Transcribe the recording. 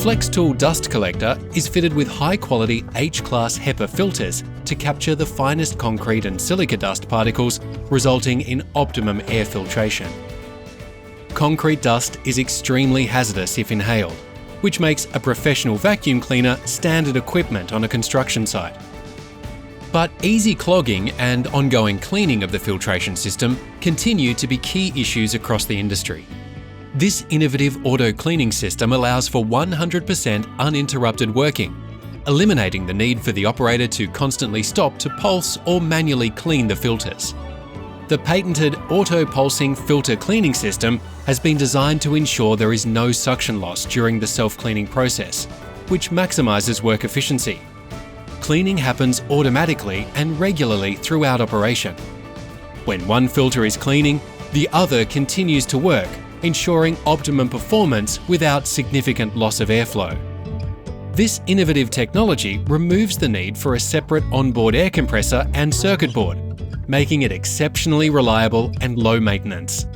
Flextool Dust Collector is fitted with high-quality H-Class HEPA filters to capture the finest concrete and silica dust particles, resulting in optimum air filtration. Concrete dust is extremely hazardous if inhaled, which makes a professional vacuum cleaner standard equipment on a construction site. But easy clogging and ongoing cleaning of the filtration system continue to be key issues across the industry. This innovative auto-cleaning system allows for 100% uninterrupted working, eliminating the need for the operator to constantly stop to pulse or manually clean the filters. The patented auto-pulsing filter cleaning system has been designed to ensure there is no suction loss during the self-cleaning process, which maximises work efficiency. Cleaning happens automatically and regularly throughout operation. When one filter is cleaning, the other continues to work, ensuring optimum performance without significant loss of airflow. This innovative technology removes the need for a separate onboard air compressor and circuit board, making it exceptionally reliable and low maintenance.